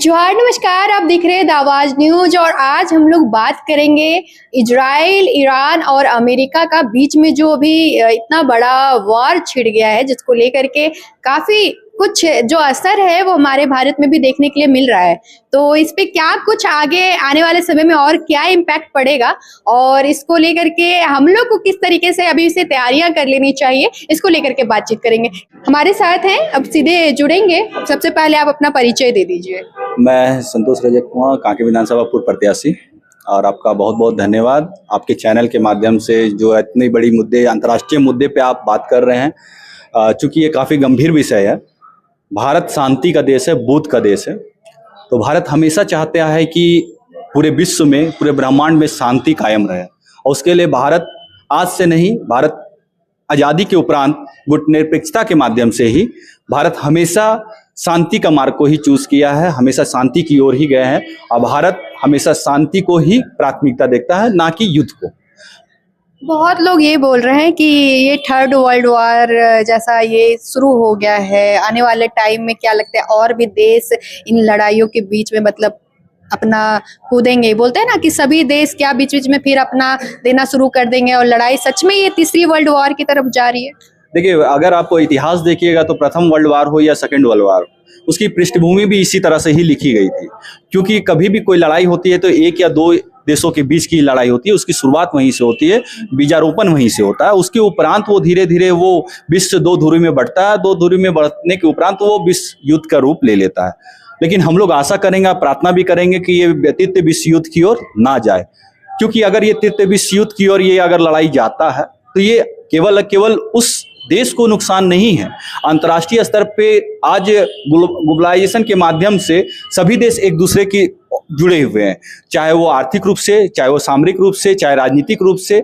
जोहार, नमस्कार। आप देख रहे हैं द आवाज न्यूज और आज हम लोग बात करेंगे इजराइल, ईरान और अमेरिका का बीच में जो अभी इतना बड़ा वॉर छिड़ गया है, जिसको लेकर के काफी कुछ जो असर है वो हमारे भारत में भी देखने के लिए मिल रहा है। तो इस पे क्या कुछ आगे आने वाले समय में और क्या इम्पैक्ट पड़ेगा और इसको लेकर के हम लोग को किस तरीके से अभी से तैयारियां कर लेनी चाहिए, इसको लेकर के बातचीत करेंगे। हमारे साथ हैं, अब सीधे जुड़ेंगे। सबसे पहले आप अपना परिचय दे दीजिए। मैं संतोष रजक कुमार, कांके विधानसभा पूर्व प्रत्याशी, और आपका बहुत बहुत धन्यवाद आपके चैनल के माध्यम से जो इतनी बड़ी मुद्दे, अंतर्राष्ट्रीय मुद्दे पे आप बात कर रहे हैं। चूंकि ये काफ़ी गंभीर विषय है। भारत शांति का देश है, बुद्ध का देश है। तो भारत हमेशा चाहता है कि पूरे विश्व में, पूरे ब्रह्मांड में शांति कायम रहे, और उसके लिए भारत आज से नहीं, भारत आज़ादी के उपरांत गुटनिरपेक्षता के माध्यम से ही भारत हमेशा शांति का मार्ग को ही चूज किया है, हमेशा शांति की ओर ही गए हैं। और भारत हमेशा शांति को ही प्राथमिकता देखता है, ना कि युद्ध को। बहुत लोग ये बोल रहे हैं कि ये थर्ड वर्ल्ड वॉर जैसा ये शुरू हो गया है। आने वाले टाइम में क्या लगता है और भी देश इन लड़ाइयों के बीच में मतलब अपना कूदेंगे? बोलते हैं ना कि सभी देश क्या बीच बीच में फिर अपना देना शुरू कर देंगे और लड़ाई सच में ये तीसरी वर्ल्ड वॉर की तरफ जा रही है। देखिए, अगर आप इतिहास देखिएगा तो प्रथम वर्ल्ड वार हो या सेकेंड वर्ल्ड वार, उसकी पृष्ठभूमि भी इसी तरह से ही लिखी गई थी। क्योंकि कभी भी कोई लड़ाई होती है तो एक या दो देशों के बीच की लड़ाई होती है, उसकी शुरुआत वहीं से होती है, बीजारोपण वहीं से होता है। उसके उपरांत वो धीरे धीरे वो विश्व दो ध्रुव में बढ़ता है। दो ध्रुव में बढ़ने के उपरांत वो विश्व युद्ध का रूप ले लेता है। लेकिन हम लोग आशा करेंगे, प्रार्थना भी करेंगे कि ये तृतीय विश्व युद्ध की ओर ना जाए। क्योंकि अगर ये तृतीय विश्व युद्ध की ओर ये अगर लड़ाई जाता है तो ये केवल उस देश को नुकसान नहीं है। अंतर्राष्ट्रीय स्तर पे आज ग्लोबलाइजेशन के माध्यम से सभी देश एक दूसरे की जुड़े हुए हैं, चाहे वो आर्थिक रूप से, चाहे वो सामरिक रूप से, चाहे राजनीतिक रूप से।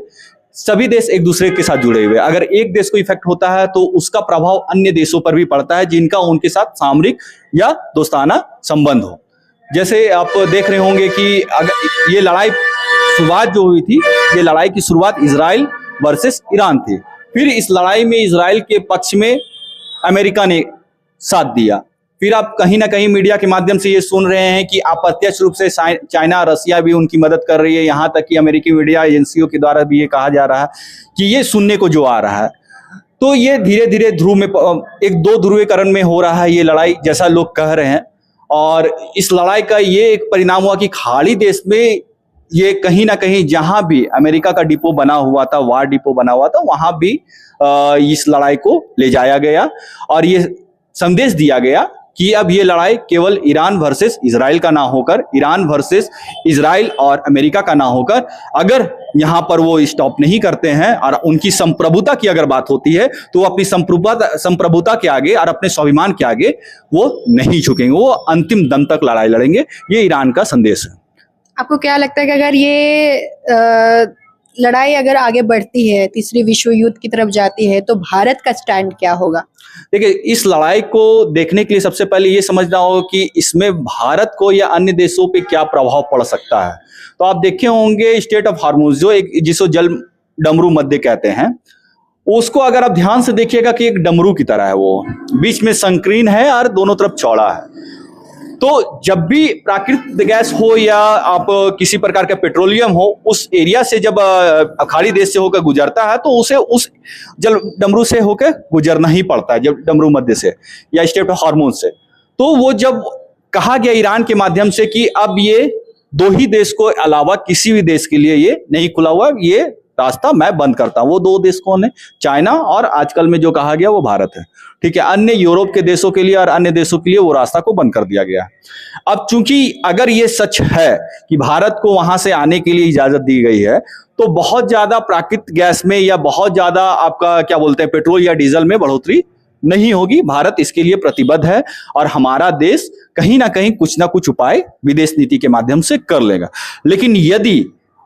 सभी देश एक दूसरे के साथ जुड़े हुए हैं। अगर एक देश को इफेक्ट होता है तो उसका प्रभाव अन्य देशों पर भी पड़ता है, जिनका उनके साथ सामरिक या दोस्ताना संबंध हो। जैसे आप देख रहे होंगे कि अगर ये लड़ाई शुरुआत जो हुई थी, ये लड़ाई की शुरुआत इजराइल वर्सेस ईरान थी। फिर इस लड़ाई में इजराइल के पक्ष में अमेरिका ने साथ दिया। फिर आप कहीं ना कहीं मीडिया के माध्यम से ये सुन रहे हैं कि अप्रत्यक्ष रूप से चाइना, रसिया भी उनकी मदद कर रही है। यहाँ तक कि अमेरिकी मीडिया एजेंसियों के द्वारा भी ये कहा जा रहा है कि ये सुनने को जो आ रहा है। तो ये धीरे धीरे ध्रुव में, एक दो ध्रुवीकरण में हो रहा है ये लड़ाई, जैसा लोग कह रहे हैं। और इस लड़ाई का ये एक परिणाम हुआ कि खाड़ी देश में ये कहीं ना कहीं जहां भी अमेरिका का डिपो बना हुआ था, वार डिपो बना हुआ था, वहां भी इस लड़ाई को ले जाया गया और ये संदेश दिया गया कि अब ये लड़ाई केवल ईरान वर्सेस इजराइल का ना होकर, ईरान वर्सेस इजराइल और अमेरिका का ना होकर, अगर यहाँ पर वो स्टॉप नहीं करते हैं और उनकी संप्रभुता की अगर बात होती है तो वो अपनी संप्रभुता के आगे और अपने स्वाभिमान के आगे वो नहीं झुकेंगे, वो अंतिम दम तक लड़ाई लड़ेंगे। ये ईरान का संदेश है। आपको क्या लगता है कि अगर ये लड़ाई अगर आगे बढ़ती है, तीसरी विश्व युद्ध की तरफ जाती है, तो भारत का स्टैंड क्या होगा? देखिए, इस लड़ाई को देखने के लिए सबसे पहले ये समझना होगा कि इसमें भारत को या अन्य देशों पे क्या प्रभाव पड़ सकता है। तो आप देखे होंगे स्ट्रेट ऑफ हार्मुज, जो एक जिसको जल डमरू मध्य कहते हैं, उसको अगर आप ध्यान से देखिएगा कि एक डमरू की तरह है, वो बीच में संकीर्ण है और दोनों तरफ चौड़ा है। तो जब भी प्राकृतिक गैस हो या आप किसी प्रकार का पेट्रोलियम हो, उस एरिया से जब खाड़ी देश से होकर गुजरता है तो उसे उस जल डमरू से होकर गुजरना ही पड़ता है, जब डमरू मध्य से या स्ट्रेट ऑफ हार्मुज से। तो वो जब कहा गया ईरान के माध्यम से कि अब ये दो ही देश को अलावा किसी भी देश के लिए ये नहीं खुला हुआ, ये रास्ता मैं बंद करता हूं। वो दो देश कौन है? चाइना और आजकल में जो कहा गया वो भारत है। ठीक है, अन्य यूरोप के देशों के लिए और अन्य देशों के लिए वो रास्ता को बंद कर दिया गया। अब चूंकि अगर ये सच है कि भारत को वहां से आने के लिए इजाजत दी गई है, तो बहुत ज्यादा प्राकृतिक गैस में या बहुत ज्यादा आपका क्या बोलते हैं पेट्रोल या डीजल में बढ़ोतरी नहीं होगी। भारत इसके लिए प्रतिबद्ध है और हमारा देश कहीं ना कहीं कुछ ना कुछ उपाय विदेश नीति के माध्यम से कर लेगा। लेकिन यदि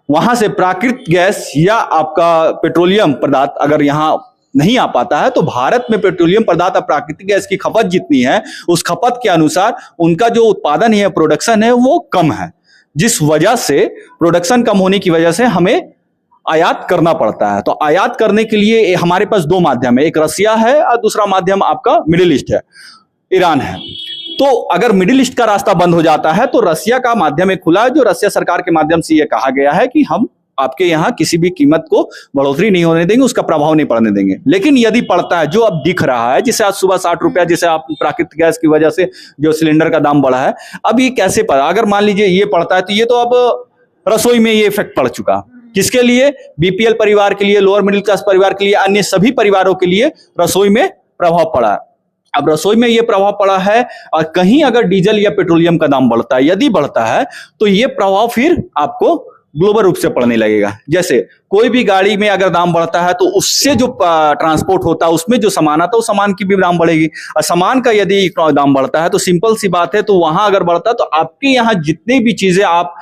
वहां से प्राकृतिक गैस या आपका पेट्रोलियम पदार्थ अगर यहाँ नहीं आ पाता है, तो भारत में पेट्रोलियम पदार्थ और प्राकृतिक गैस की खपत जितनी है, उस खपत के अनुसार उनका जो उत्पादन है, प्रोडक्शन है, वो कम है। जिस वजह से प्रोडक्शन कम होने की वजह से हमें आयात करना पड़ता है। तो आयात करने के लिए हमारे पास दो माध्यम है, एक रसिया है और दूसरा माध्यम आपका मिडिल ईस्ट है, ईरान है। तो अगर मिडिल ईस्ट का रास्ता बंद हो जाता है तो रसिया का माध्यम एक खुला है, जो रसिया सरकार के माध्यम से यह कहा गया है कि हम आपके यहाँ किसी भी कीमत को बढ़ोतरी नहीं होने देंगे, उसका प्रभाव नहीं पड़ने देंगे। लेकिन यदि पड़ता है, जो अब दिख रहा है, जिसे आज सुबह 60 रुपया, जैसे आप प्राकृतिक गैस की वजह से जो सिलेंडर का दाम बढ़ा है, अब ये कैसे पड़ा? अगर मान लीजिए ये पड़ता है तो ये तो अब रसोई में ये इफेक्ट पड़ चुका। किसके लिए? बीपीएल परिवार के लिए, लोअर मिडिल क्लास परिवार के लिए, अन्य सभी परिवारों के लिए रसोई में प्रभाव पड़ा। अब रसोई में ये प्रभाव पड़ा है, और कहीं अगर डीजल या पेट्रोलियम का दाम बढ़ता है, यदि बढ़ता है, तो ये प्रभाव फिर आपको ग्लोबल रूप से पड़ने लगेगा। जैसे कोई भी गाड़ी में अगर दाम बढ़ता है तो उससे जो ट्रांसपोर्ट होता है, उसमें जो सामान आता है, उस सामान की भी दाम बढ़ेगी। और सामान का यदि दाम बढ़ता है तो सिंपल सी बात है, तो वहां अगर बढ़ता है तो आपके यहाँ जितनी भी चीजें आप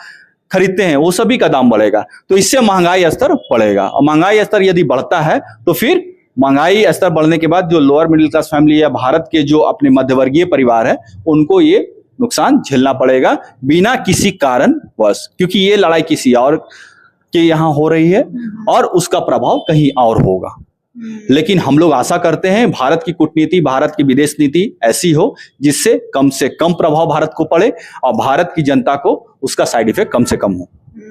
खरीदते हैं वो सभी का दाम बढ़ेगा। तो इससे महंगाई स्तर बढ़ेगा, और महंगाई स्तर यदि बढ़ता है तो फिर महंगाई स्तर बढ़ने के बाद जो लोअर मिडिल क्लास फैमिली या भारत के जो अपने मध्यवर्गीय परिवार है, उनको ये नुकसान झेलना पड़ेगा बिना किसी कारण बस, क्योंकि ये लड़ाई किसी और के यहाँ हो रही है और उसका प्रभाव कहीं और होगा। लेकिन हम लोग आशा करते हैं भारत की कूटनीति, भारत की विदेश नीति ऐसी हो जिससे कम से कम प्रभाव भारत को पड़े और भारत की जनता को उसका साइड इफेक्ट कम से कम हो।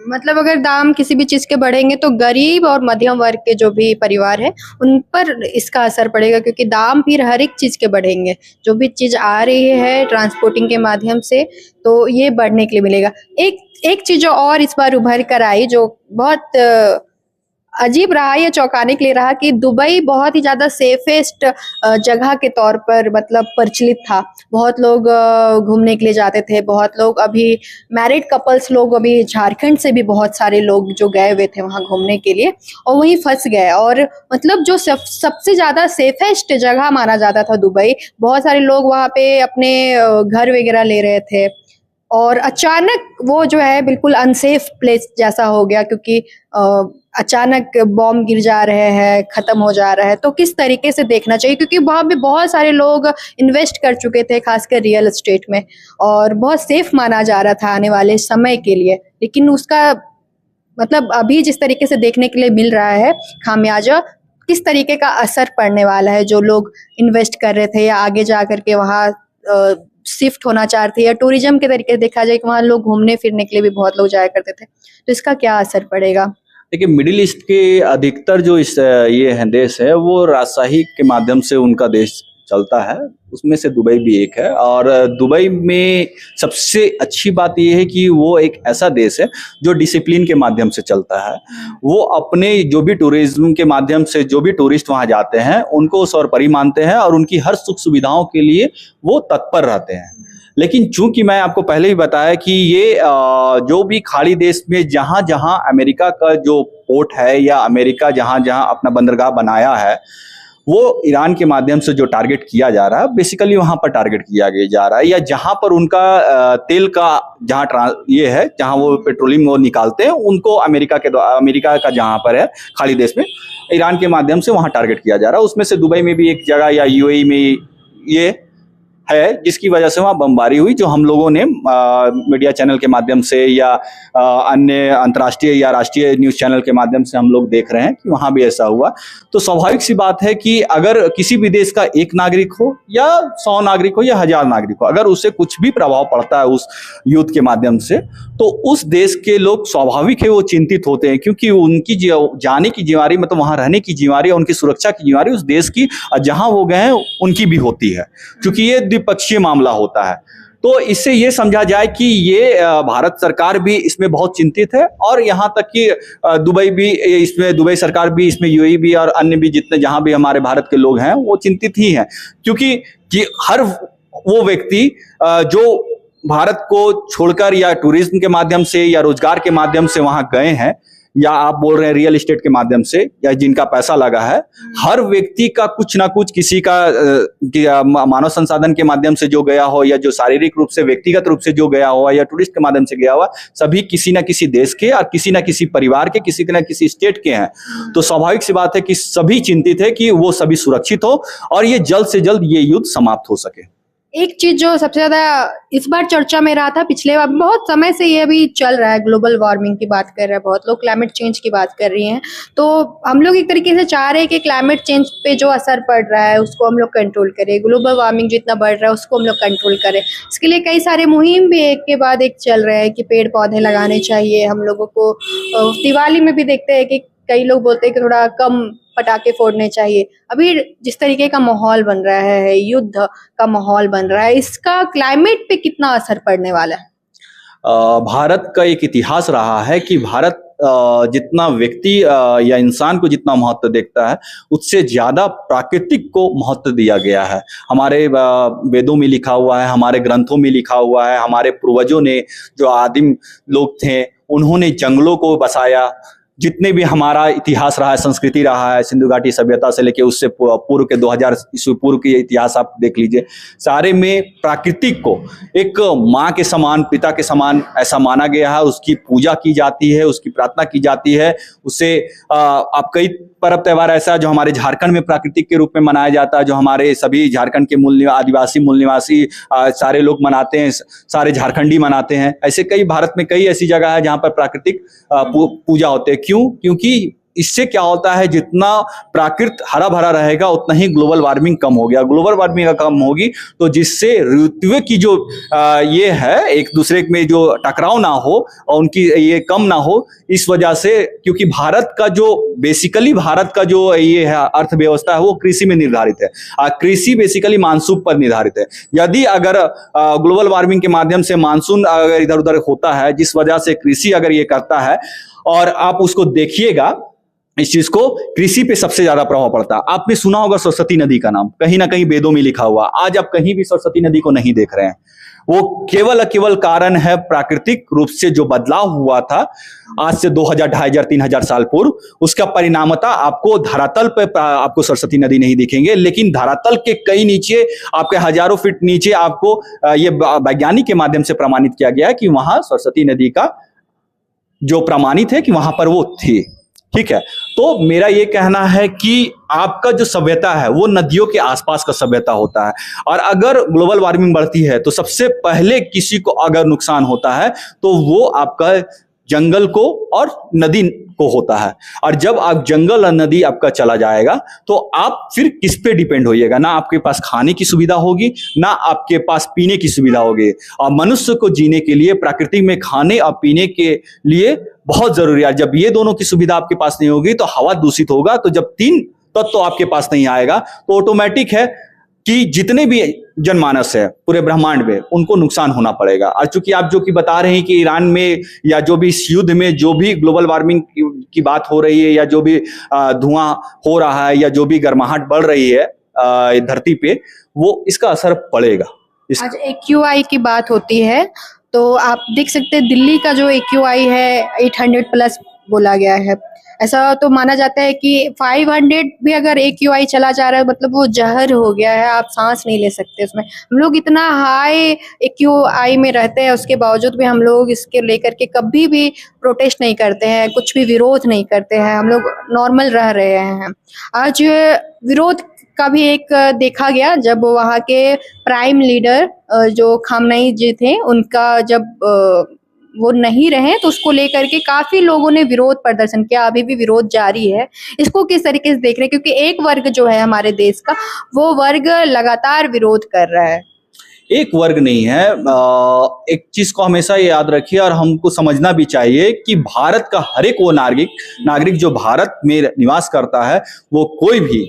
मतलब अगर दाम किसी भी चीज के बढ़ेंगे तो गरीब और मध्यम वर्ग के जो भी परिवार है उन पर इसका असर पड़ेगा, क्योंकि दाम फिर हर एक चीज के बढ़ेंगे। जो भी चीज आ रही है ट्रांसपोर्टिंग के माध्यम से, तो ये बढ़ने के लिए मिलेगा। एक चीज जो और इस बार उभर कर आई, जो बहुत अजीब रहा या चौंकाने के लिए रहा, कि दुबई बहुत ही ज्यादा सेफेस्ट जगह के तौर पर मतलब प्रचलित था। बहुत लोग घूमने के लिए जाते थे, बहुत लोग अभी मैरिड कपल्स लोग, अभी झारखंड से भी बहुत सारे लोग जो गए हुए थे वहां घूमने के लिए और वहीं फंस गए। और मतलब जो सबसे ज्यादा सेफेस्ट जगह माना जाता था दुबई, बहुत सारे लोग वहां पे अपने घर वगैरह ले रहे थे और अचानक वो जो है बिल्कुल अनसेफ प्लेस जैसा हो गया, क्योंकि अचानक बॉम्ब गिर जा रहे हैं, खत्म हो जा रहा है। तो किस तरीके से देखना चाहिए, क्योंकि वहां पे बहुत सारे लोग इन्वेस्ट कर चुके थे, खासकर रियल एस्टेट में, और बहुत सेफ माना जा रहा था आने वाले समय के लिए। लेकिन उसका मतलब अभी जिस तरीके से देखने के लिए मिल रहा है खामियाजा, किस तरीके का असर पड़ने वाला है जो लोग इन्वेस्ट कर रहे थे या आगे जा करके वहाँ शिफ्ट होना चाहते, या टूरिज्म के तरीके से देखा जाए कि वहाँ लोग घूमने फिरने के लिए भी बहुत लोग जाया करते थे, तो इसका क्या असर पड़ेगा? देखिए, मिडिल ईस्ट के अधिकतर जो ये है देश है, वो राजशाही के माध्यम से उनका देश चलता है, उसमें से दुबई भी एक है। और दुबई में सबसे अच्छी बात यह है कि वो एक ऐसा देश है जो डिसिप्लिन के माध्यम से चलता है। वो अपने जो भी टूरिज्म के माध्यम से जो भी टूरिस्ट वहां जाते हैं उनको सर्वोपरि मानते हैं और उनकी हर सुख सुविधाओं के लिए वो तत्पर रहते हैं। लेकिन चूंकि मैं आपको पहले ही बताया कि ये जो भी खाड़ी देश में जहां जहां अमेरिका का जो पोर्ट है या अमेरिका जहां जहां अपना बंदरगाह बनाया है, वो ईरान के माध्यम से जो टारगेट किया जा रहा है, बेसिकली वहां पर टारगेट किया जा रहा है, या जहां पर उनका तेल का जहां ये है, जहां वो पेट्रोलियम वो निकालते हैं, उनको अमेरिका का जहां पर है खाड़ी देश में, ईरान के माध्यम से वहां टारगेट किया जा रहा है। उसमें से दुबई में भी एक जगह या यूएई में ये है जिसकी वजह से वहाँ बमबारी हुई, जो हम लोगों ने मीडिया चैनल के माध्यम से या अन्य अंतर्राष्ट्रीय या राष्ट्रीय न्यूज़ चैनल के माध्यम से हम लोग देख रहे हैं कि वहाँ भी ऐसा हुआ। तो स्वाभाविक सी बात है कि अगर किसी भी देश का एक नागरिक हो या 100 नागरिक हो या 1000 नागरिक हो, अगर उससे कुछ भी प्रभाव पड़ता है उस युद्ध के माध्यम से, तो उस देश के लोग स्वाभाविक है वो चिंतित होते हैं, क्योंकि उनकी जाने की जिम्मेदारी, मतलब वहाँ रहने की जिम्मेदारी, उनकी सुरक्षा की जिम्मेदारी उस देश की जहाँ वो गए हैं उनकी भी होती है, क्योंकि ये द्विपक्षीय मामला होता है। तो इससे ये समझा जाए कि ये भारत सरकार भी इसमें बहुत चिंतित है, और यहाँ तक कि दुबई सरकार भी इसमें, यूएई भी और अन्य भी जितने जहाँ भी हमारे भारत के लोग हैं वो चिंतित ही हैं, क्योंकि हर वो व्यक्ति जो भारत को छोड़कर या टूरिज्म के माध्यम से या रोजगार के माध्यम से वहां गए हैं, या आप बोल रहे हैं रियल एस्टेट के माध्यम से, या जिनका पैसा लगा है, हर व्यक्ति का कुछ ना कुछ, किसी का मानव संसाधन के माध्यम से जो गया हो, या जो शारीरिक रूप से व्यक्तिगत रूप से जो गया हो, या टूरिस्ट के माध्यम से गया हुआ, सभी किसी ना किसी देश के और किसी ना किसी परिवार के, किसी ना किसी स्टेट के हैं। तो स्वाभाविक सी बात है कि सभी चिंतित है कि वो सभी सुरक्षित हो और ये जल्द से जल्द ये युद्ध समाप्त हो सके। एक चीज जो सबसे ज्यादा इस बार चर्चा में रहा था, पिछले बार बहुत समय से ये अभी चल रहा है, ग्लोबल वार्मिंग की बात कर रहे हैं बहुत लोग, क्लाइमेट चेंज की बात कर रही हैं। तो हम लोग एक तरीके से चाह रहे हैं कि क्लाइमेट चेंज पे जो असर पड़ रहा है उसको हम लोग कंट्रोल करें, ग्लोबल वार्मिंग जितना बढ़ रहा है उसको हम लोग कंट्रोल करें। इसके लिए कई सारे मुहिम भी एक के बाद एक चल रहे हैं कि पेड़ पौधे लगाने चाहिए हम लोगों को। दिवाली में भी देखते हैं कि कई लोग बोलते हैं कि थोड़ा कम पटाखे फोड़ने चाहिए। अभी जिस तरीके का माहौल बन रहा है, युद्ध का माहौल बन रहा है, इसका क्लाइमेट पे कितना असर पड़ने वाला है? भारत का एक इतिहास रहा है कि भारत जितना व्यक्ति या इंसान को जितना महत्व देखता है उससे ज्यादा प्राकृतिक को महत्व दिया गया है। हमारे वेदों में लिखा हुआ है, हमारे ग्रंथों में लिखा हुआ है, हमारे पूर्वजों ने जो आदिम लोग थे उन्होंने जंगलों को बसाया। जितने भी हमारा इतिहास रहा है, संस्कृति रहा है, सिंधु घाटी सभ्यता से लेके उससे पूर्व के 2000 ईस्वी पूर्व के इतिहास आप देख लीजिए, सारे में प्राकृतिक को एक माँ के समान, पिता के समान ऐसा माना गया है। उसकी पूजा की जाती है, उसकी प्रार्थना की जाती है। उससे आप कई पर्व त्यौहार ऐसा है जो हमारे झारखंड में प्राकृतिक के रूप में मनाया जाता है, जो हमारे सभी झारखंड के आदिवासी मूल निवासी सारे लोग मनाते हैं, सारे झारखंडी मनाते हैं। ऐसे कई भारत में कई ऐसी जगह है जहाँ पर प्राकृतिक पूजा होते हैं। क्यों? क्योंकि इससे क्या होता है, जितना प्राकृत हरा भरा रहेगा उतना ही ग्लोबल वार्मिंग कम हो गया। ग्लोबल वार्मिंग कम होगी तो जिससे ऋतुओं की जो ये है एक दूसरे में जो टकराव ना हो और उनकी ये कम ना हो, इस वजह से, क्योंकि भारत का जो बेसिकली भारत का जो ये है अर्थव्यवस्था है वो कृषि में निर्धारित है। कृषि बेसिकली मानसून पर निर्धारित है। यदि अगर ग्लोबल वार्मिंग के माध्यम से मानसून अगर इधर उधर होता है, जिस वजह से कृषि अगर ये करता है, और आप उसको देखिएगा इस चीज को, कृषि पे सबसे ज्यादा प्रभाव पड़ता है। आपने सुना होगा सरस्वती नदी का नाम, कहीं ना कहीं वेदों में लिखा हुआ। आज आप कहीं भी सरस्वती नदी को नहीं देख रहे हैं। वो केवल कारण है प्राकृतिक रूप से जो बदलाव हुआ था आज से 2000, 2500, 3000 साल पूर्व, उसका परिणामता आपको धरातल पे आपको सरस्वती नदी नहीं दिखेंगे, लेकिन धरातल के कई नीचे, आपके हजारों फीट नीचे आपको ये वैज्ञानिक के माध्यम से प्रमाणित किया गया है कि वहां सरस्वती नदी का जो प्रमाणित है कि वहां पर वो थी। ठीक है, तो मेरा ये कहना है कि आपका जो सभ्यता है वो नदियों के आसपास का सभ्यता होता है, और अगर ग्लोबल वार्मिंग बढ़ती है तो सबसे पहले किसी को अगर नुकसान होता है तो वो आपका जंगल को और नदी को होता है। और जब आप जंगल और नदी आपका चला जाएगा तो आप फिर किस पे डिपेंड होइएगा? ना आपके पास खाने की सुविधा होगी, ना आपके पास पीने की सुविधा होगी। और मनुष्य को जीने के लिए प्रकृति में खाने और पीने के लिए बहुत जरूरी है। जब ये दोनों की सुविधा आपके पास नहीं होगी तो हवा दूषित होगा। तो जब तीन तत्व तो आपके पास नहीं आएगा तो ऑटोमेटिक है कि जितने भी जनमानस है पूरे ब्रह्मांड में उनको नुकसान होना पड़ेगा। और चूंकि आप जो कि बता रहे हैं कि ईरान में या जो भी इस युद्ध में जो भी ग्लोबल वार्मिंग की बात हो रही है, या जो भी धुआं हो रहा है, या जो भी गर्माहट बढ़ रही है धरती पे, वो इसका असर पड़ेगा। आज AQI की बात होती है तो आप देख सकते हैं दिल्ली का जो AQI है 800 प्लस बोला गया है। ऐसा तो माना जाता है कि 500 भी अगर AQI चला जा रहा है मतलब वो जहर हो गया है, आप सांस नहीं ले सकते उसमें। हम लोग इतना हाई AQI में रहते हैं, उसके बावजूद भी हम लोग इसके लेकर के कभी भी प्रोटेस्ट नहीं करते हैं, कुछ भी विरोध नहीं करते हैं, हम लोग नॉर्मल रह रहे हैं। आज विरोध का भी एक देखा गया जब वहाँ के प्राइम लीडर जो खामनेई जी थे, उनका जब वो नहीं रहे तो उसको लेकर के काफी लोगों ने विरोध प्रदर्शन किया। अभी भी विरोध जारी है। इसको किस तरीके से देख रहे हैं? क्योंकि एक वर्ग जो है हमारे देश का, वो वर्ग लगातार विरोध कर रहा है। एक वर्ग नहीं है। एक चीज को हमेशा याद रखिए और हमको समझना भी चाहिए कि भारत का हर एक वो नागरिक जो भारत में निवास करता है, वो कोई भी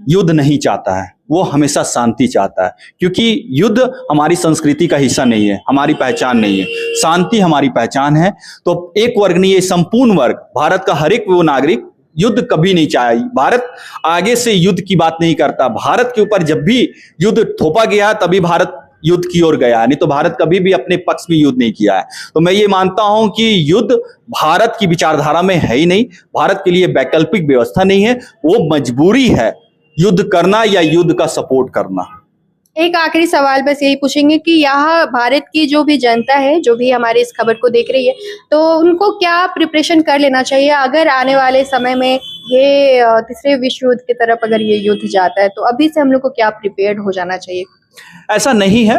युद्ध नहीं चाहता है, वो हमेशा शांति चाहता है। क्योंकि युद्ध हमारी संस्कृति का हिस्सा नहीं है, हमारी पहचान नहीं है। शांति हमारी पहचान है। तो एक वर्ग नहीं है, संपूर्ण वर्ग, भारत का हर एक वो नागरिक युद्ध कभी नहीं चाहे। भारत आगे से युद्ध की बात नहीं करता। भारत के ऊपर जब भी युद्ध थोपा गया तभी भारत युद्ध की ओर गया, नहीं तो भारत कभी भी अपने पक्ष में युद्ध नहीं किया है। तो मैं ये मानता हूं कि युद्ध भारत की विचारधारा में है ही नहीं। भारत के लिए वैकल्पिक व्यवस्था नहीं है, वो मजबूरी है युद्ध करना या युद्ध का सपोर्ट करना। एक आखिरी सवाल बस यही पूछेंगे कि यहाँ भारत की जो भी जनता है, जो भी हमारे इस खबर को देख रही है, तो उनको क्या प्रिपरेशन कर लेना चाहिए अगर आने वाले समय में ये तीसरे विश्व युद्ध की तरफ अगर ये युद्ध जाता है, तो अभी से हम लोग को क्या प्रिपेयर्ड हो जाना चाहिए? ऐसा नहीं है।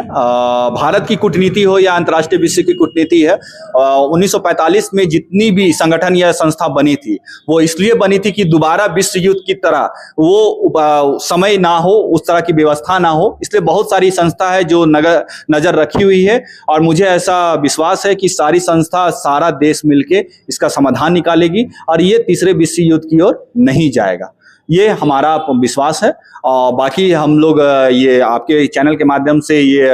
भारत की कूटनीति हो या अंतर्राष्ट्रीय विश्व की कूटनीति है, 1945 में जितनी भी संगठन या संस्था बनी थी वो इसलिए बनी थी कि दोबारा विश्व युद्ध की तरह वो समय ना हो, उस तरह की व्यवस्था ना हो। इसलिए बहुत सारी संस्था है जो नजर रखी हुई है और मुझे ऐसा विश्वास है कि सारी संस्था, सारा देश मिलके इसका समाधान निकालेगी और ये तीसरे विश्व युद्ध की ओर नहीं जाएगा। ये हमारा विश्वास है। और बाकी हम लोग ये आपके चैनल के माध्यम से ये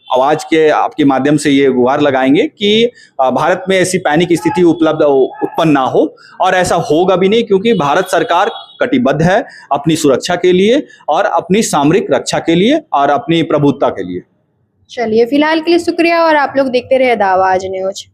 आवाज के आपके माध्यम से ये गुहार लगाएंगे कि भारत में ऐसी पैनिक स्थिति उत्पन्न ना हो, और ऐसा होगा भी नहीं, क्योंकि भारत सरकार कटिबद्ध है अपनी सुरक्षा के लिए और अपनी सामरिक रक्षा के लिए और अपनी प्रभुत्ता के लिए। चलिए, फिलहाल के लिए शुक्रिया और आप लोग देखते रहे द आवाज न्यूज।